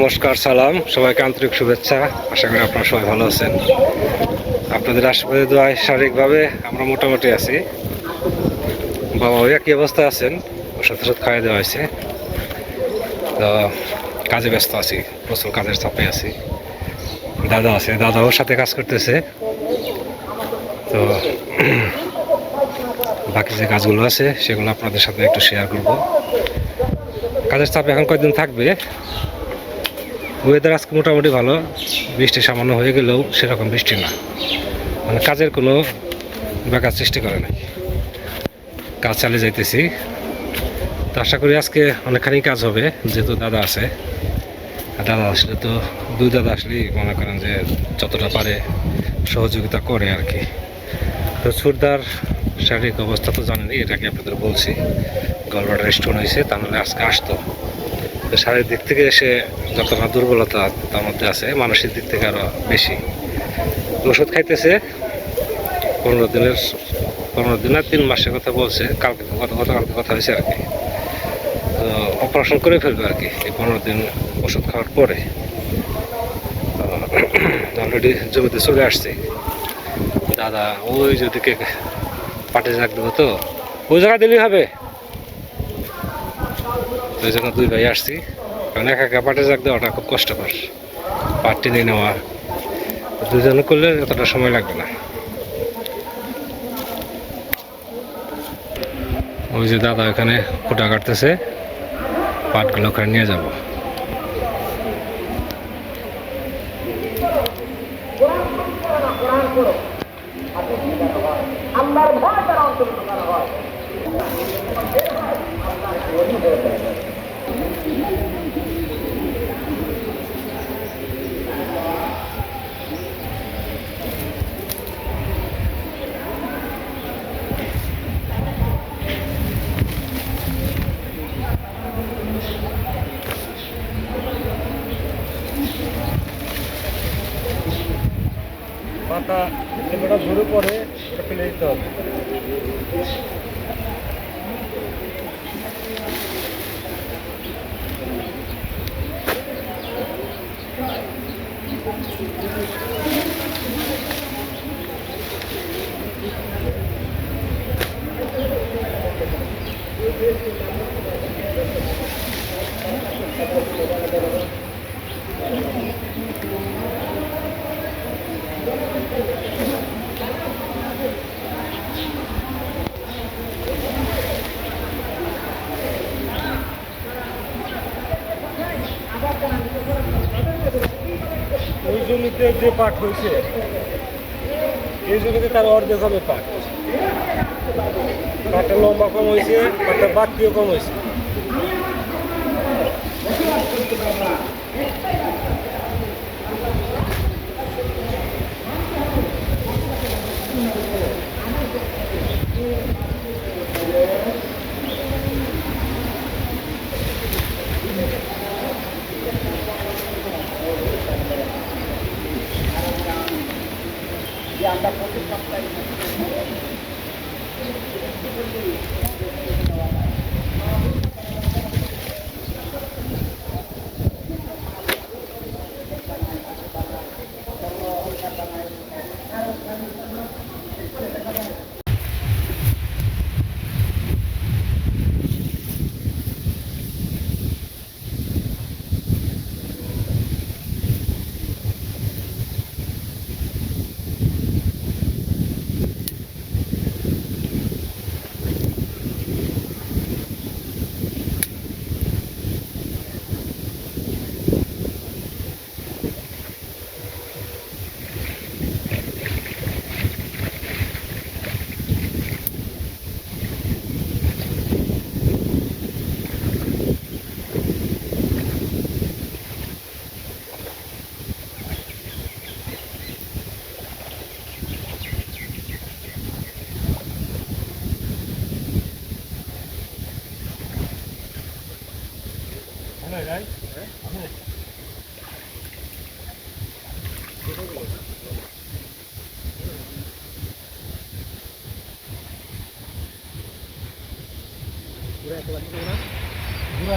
নমস্কার, সালাম, সবাইকে আন্তরিক শুভেচ্ছা। আশা করি আপনারা সবাই ভালো আছেন। আপনাদের আশীর্বাদে দোয়ায় শারীরিকভাবে আমরা মোটামুটি আছি। বাবা ওই একই অবস্থায় আছেন, ওষুধ খাইয়ে দেওয়া হয়েছে। তো কাজে ব্যস্ত আছি, প্রচুর কাজের চাপে আছি। দাদা আছে, দাদা ওর সাথে কাজ করতেছে। তো বাকি যে কাজগুলো আছে সেগুলো আপনাদের সাথে একটু শেয়ার করব। কাজের চাপ এখন কয়েকদিন থাকবে। ওয়েদার আজকে মোটামুটি ভালো, বৃষ্টি সামান্য হয়ে গেলেও সেরকম বৃষ্টি না, মানে কাজের কোনো ব্যাঘাত সৃষ্টি করে নাই। কাজ চালিয়ে যাইতেছি। তো আশা করি আজকে অনেকখানি কাজ হবে, যেহেতু দাদা আছে। দাদা আসলে তো দুই দাদা আসলেই মনে করেন যে যতটা পারে সহযোগিতা করে আর কি। তো সুরদার শারীরিক অবস্থা তো জানেনি, এটাকে আপনাদের বলছি। গলব্লাডার স্টোন হয়েছে, তা নাহলে আজকে আসতো। তো শারীরিক দিক থেকে সে যতটা দুর্বলতা তার মধ্যে আছে, মানসিক দিক থেকে আরও বেশি। ওষুধ খাইতেছে 15 দিন আর 3 মাসের কথা বলছে। গতকালকে কথা হয়েছে আর কি। তো অপারেশন করে ফেলবে আর কি এই 15 দিন ওষুধ খাওয়ার পরে। অলরেডি জমিতে চলে আসছে। দাদা ওই যেদিকে পাটে জাগ দেবো, তো ওই জায়গা দিলেই হবে। তো ওই জন্য দুই ভাই আসছি, কারণ একা একা পাটে জাগ দেওয়াটা খুব কষ্টকর। পাট টেনে নেওয়া দুজনে করলে এতটা সময় লাগবে না। ওই যে দাদা এখানে খুঁটা কাটতেছে, পাটগুলো ওখানে নিয়ে যাব। পাতা যেটা ঝরে পড়ে ওটা ফেলে দিতে হবে। ওই জমিতে যে পাট হয়েছে এই জমিতে তার অর্ধেক হবে পাট। পাটটা লম্বা কম হয়েছে, পাটটা বাড়তিও কম হয়েছে। আমরা প্রতি সপ্তাহে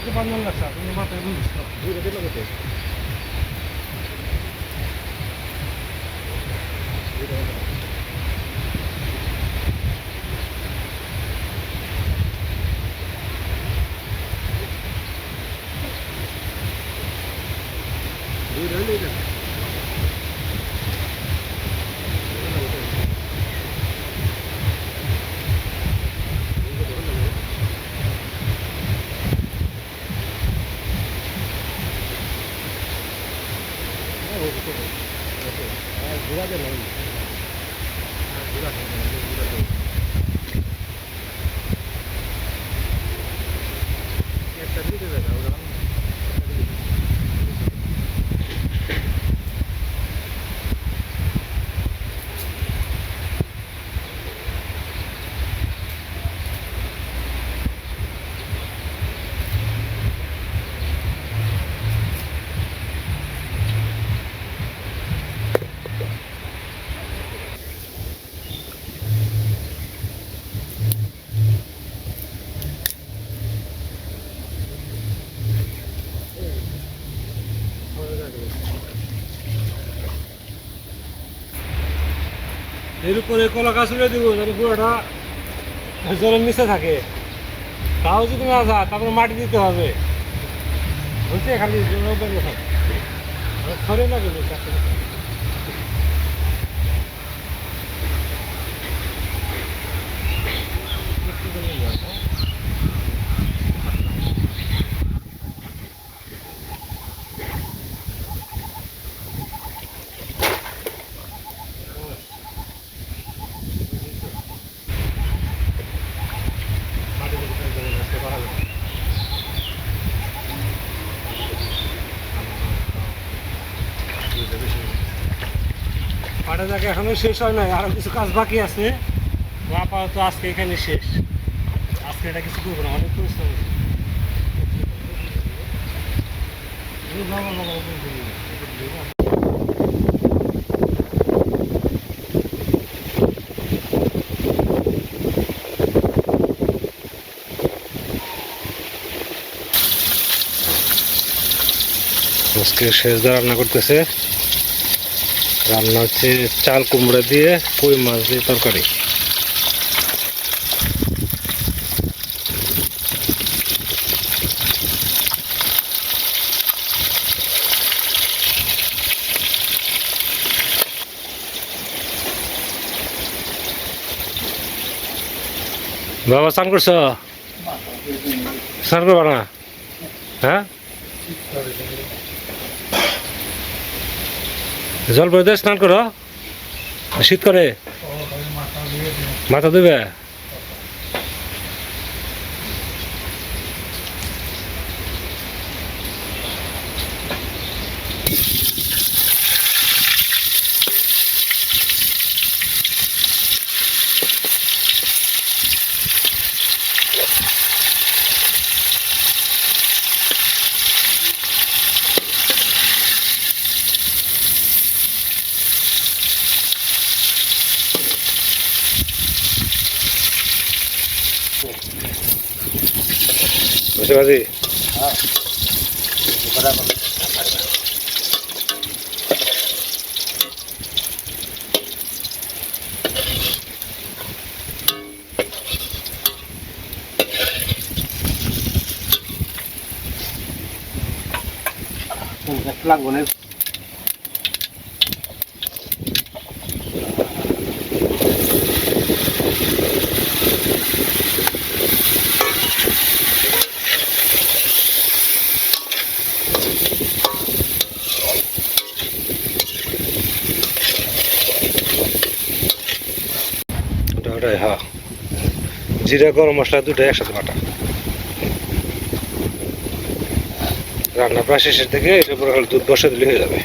একটু বান্ধব লাগছে তুমি মাথায় বুঝিস না দুইটা দিল কত এর উপরে কলা গাছ উড়ে দিব যাতে পুরোটা জলের নিচে থাকে তাও যদি না যায় তারপরে মাটি দিতে হবে হচ্ছে খালি সরে না গেল পাটা জায়গা এখনো শেষ হয় নাই আরো কিছু কাজ বাকি আছে আপাতত আজকে এখানে শেষ আজকে এটা কিছু করবো না অনেক পরিশ্রম আজকে শেষদা রান্না করতেছে রান্না হচ্ছে চাল কুমড়া দিয়ে কই মাছ দিয়ে তরকারি বাবা স্নান করছো স্নান করবা না হ্যাঁ জল পড়ে স্নান করো শীত করে মাথা ধুবে বুঝতে পারছি লাগবো না ওটাই হ্যাঁ জিরা গরম মশলা দুটো একসাথে বাটা রান্না প্রায় শেষের দিকে এটার উপরে দুধ বসে দিলে হয়ে যাবে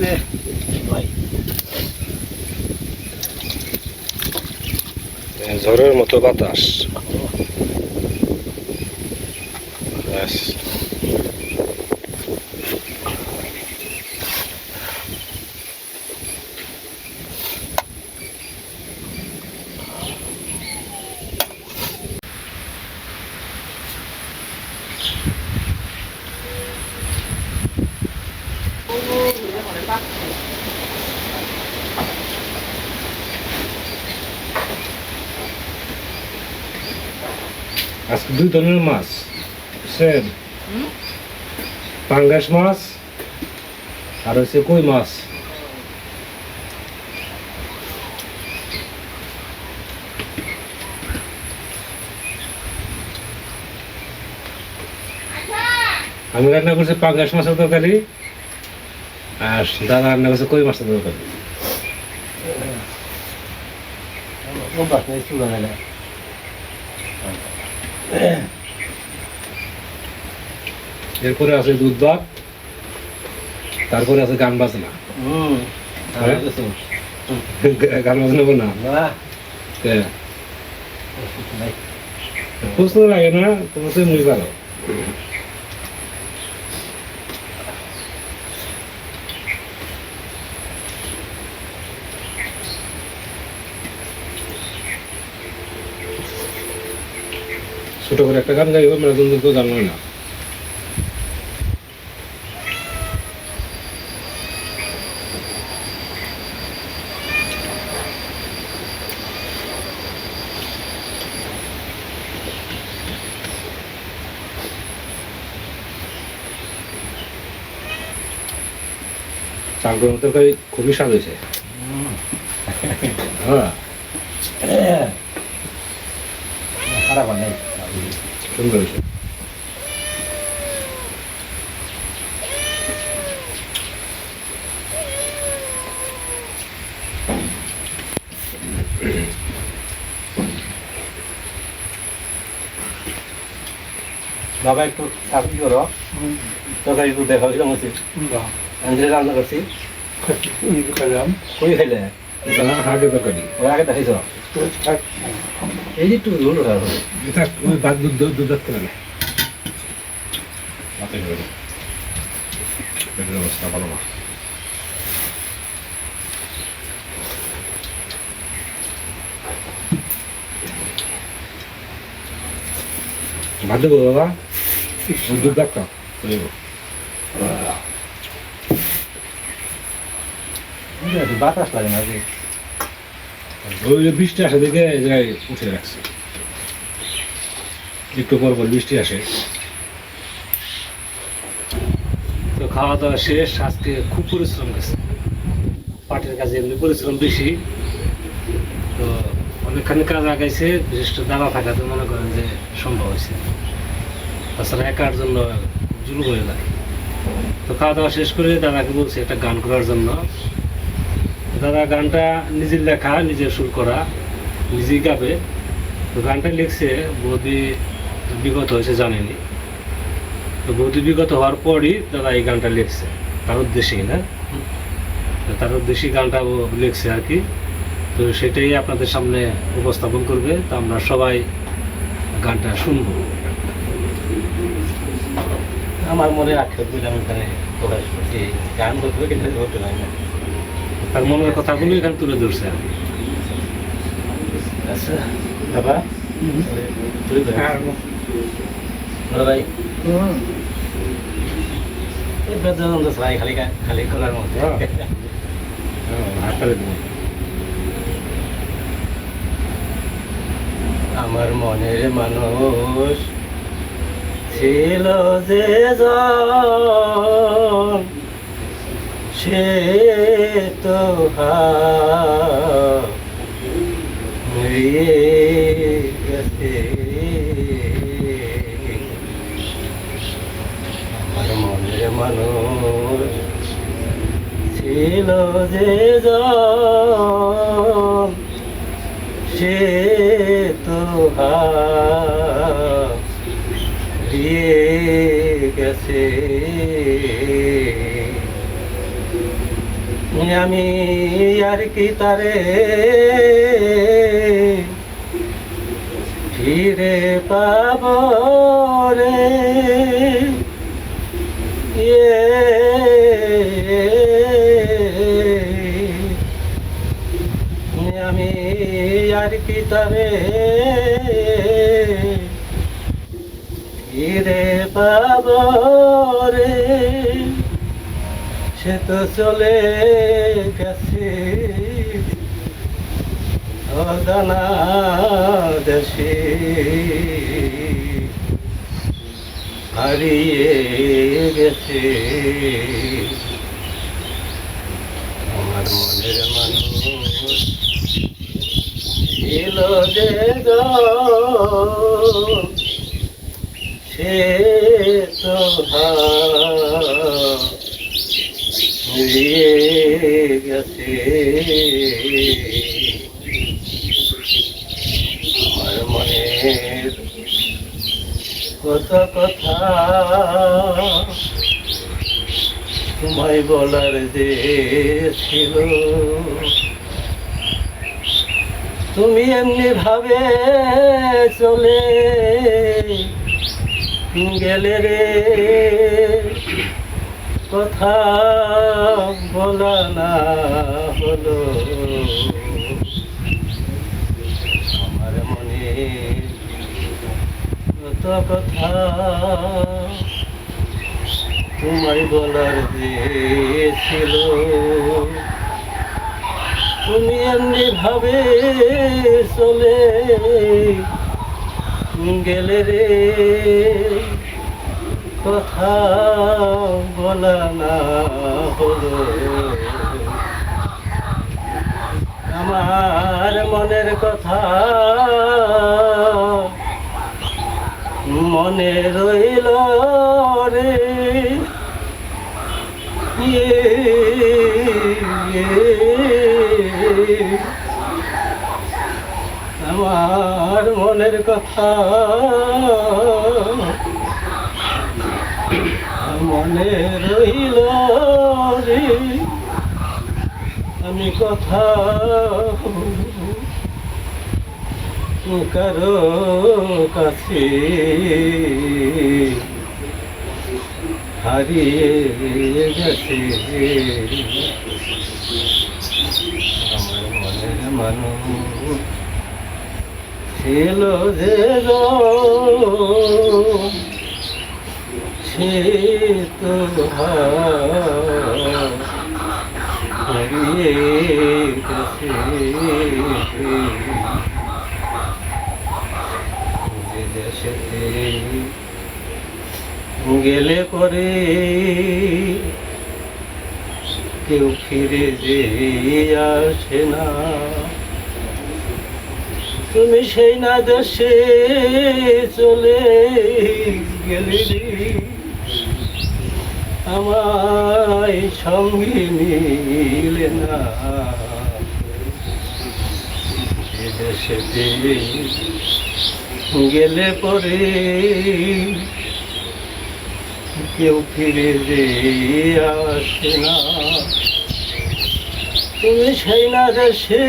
লাগছে ভাই। ঝড়ের মতো বাতাস। ব্যাস। আজকে 2 ধরনের মাছ বুঝছেন, পাঙ্গাস মাছ আর হচ্ছে কই মাছ। আমি রান্না করছি পাঙ্গাস মাছের তরকারি, আর দাদা রান্না করছে কই মাছের তরকারি। এরপরে আছে দুধ ভাত, তারপরে আছে গান বাজনা। গান বাজনা বল না, প্রশ্ন লাগে না তোমার তো মুই পারো। ছোট করে একটা গান গাইব, মেরাজন কেউ গান হয় না। চাকরির তরকারি খুবই স্বাদ হয়েছে। হ্যাঁ, খারাপ হয় নাই, সুন্দর হয়েছে। বাবা একটু সাহায্য করো, তরকারি একটু দেখা হয়েছিল আমার আমি রান্না করছি। কই খাইলে হাঁটে তরকারি ওরা আগে দেখাইছ এই যে একটু ঝোল ওঠা এটা ওই বাদ দুধ দুধ করে না। পেটের অবস্থা ভালো না। ভাত দেবো বাবা, দুধ ডাক্তার বাতাস লাগে না যে ওই যে বৃষ্টি আসে দেখে এই জায়গায় উঠে রাখছে, একটু পর পর বৃষ্টি আসে। তো খাওয়া দাওয়া শেষ, আজকে খুব পরিশ্রম গেছে, পাটের কাজে এমনি পরিশ্রম বেশি। তো অনেকখানি কাজ আগাইছে, বিশেষ করে দাবা থাকাতে মনে করেন যে সম্ভব হয়েছে, তাছাড়া একার জন্য জুলুম হয়ে যায়। তো খাওয়া দাওয়া শেষ করে দাদাকে বলছি একটা গান করার জন্য। দাদা গানটা নিজের লেখা, নিজের সুর করা, নিজেই গাবে। তো গানটা লিখছে বৌদি বিগত হয়েছে জানেনি। তো বৌদি বিগত হওয়ার পরই দাদা এই গানটা লিখছে, তার উদ্দেশ্যেই না, তার উদ্দেশ্যেই গানটা ও লিখছে আর কি। তো সেটাই আপনাদের সামনে উপস্থাপন করবে, তো আমরা সবাই গানটা শুনবো। আমার মনে আক্ষেপ করে আমি এখানে প্রকাশ করছি, গান করতে কিন্তু ধরতে পারি না, তার মনের কথাগুলো এখানে তুলে ধরছে আর কি। আচ্ছা বাবা তুই ভাই বেদন তো সবাই খালি খালি করার মধ্যে আমার মনের মানুষ ছিল যে জন, সে তো হারিয়ে গেছে। আমার মনের মানুষ ছিল যে জন, সে তো হারিয়ে গেছে। আমি আর কি তারে ফিরে পাব রে, আমি আর কি তারে ফিরে পাব রে, সে তো চলে গেছে অজানা দেশে, হারিয়ে গেছে আমার মনের মানুষ ছিল যে গো, সে তো হারিয়ে গেছে আমার মনের কত কথা তোমায় বলার যে ছিল, তুমি এমনি ভাবে চলে গেলে রে, কথা বলা না হলো আমার মনে কত কথা তোমায় বলার যে ছিল, তুমি এমনি ভাবে চলে গেলে রে, কথা বলা না হলো আমার মনের কথা মনে রইল রে, আমার মনের কথা মনে রইল রে, আমি কথা কারো কাছে হারিয়ে গেছে আমার মনের মানুষ ছিল যে গো, সে তো হারিয়ে গেছে যে দেশেতে গেলে পরে কেউ ফিরে যে আসে না, তুমি সেই না দেশে চলে গেলে আমায় সঙ্গে নিলে না, যে দেশেতে গেলে পরে কেউ ফিরে যে আসে না, তুমি সেই না দেশে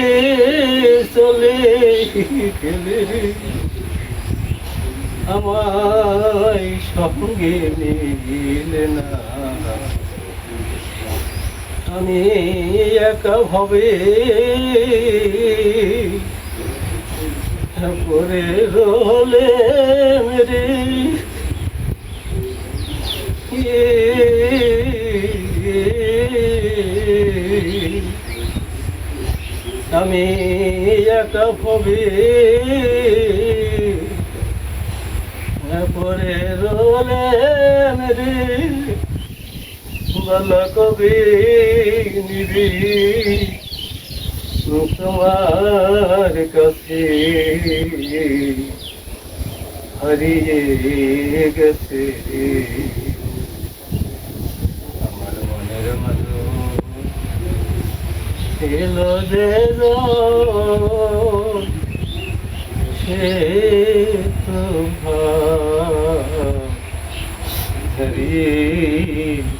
চলে গেলে আমায় সঙ্গে নিলে না, আমি একা ভাবে পরে রলে মেরে, আমি একা ভাবে পরে রলে মেরে, বলা কবি নিবি তোমার কাছে হারিয়ে গেছে আমার মনের মানুষ ছিল যে সে তো হারিয়ে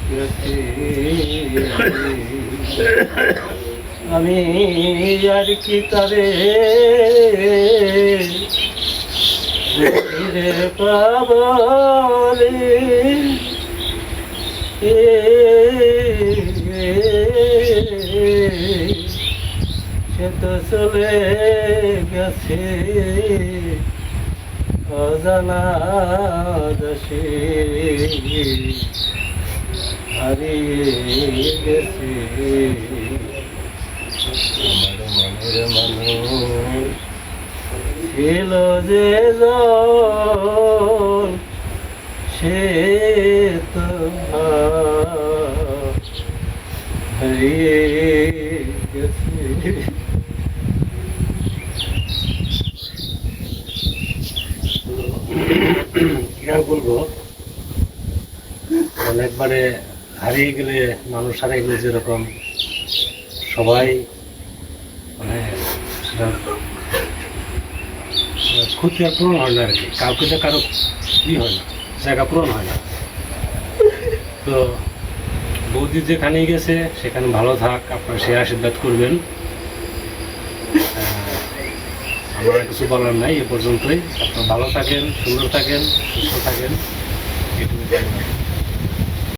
গেছে আমি আর কি তারে ফিরে পাবলে সে তো চলে গেছে অজানা দেশে হারিয়ে গেছে আমার মনের মানুষ ছিল যে জন সে তো হারিয়ে গেছে। কি আর বলবো, অনেকবারে হারিয়ে গেলে মানুষ হারিয়ে গেলে যেরকম সবাই মানে সেটা ক্ষতি আর পূরণ হয় না আর কি, কাউকে তো কারো ই হয় না, জায়গা পূরণ হয় না। তো বৌদি যেখানে গেছে সেখানে ভালো থাক, আপনার সে আশীর্বাদ করবেন। আমার আর কিছু বলার নাই, এ পর্যন্তই। আপনারা ভালো থাকেন, সুন্দর থাকেন, সুস্থ থাকেন, এটুকু।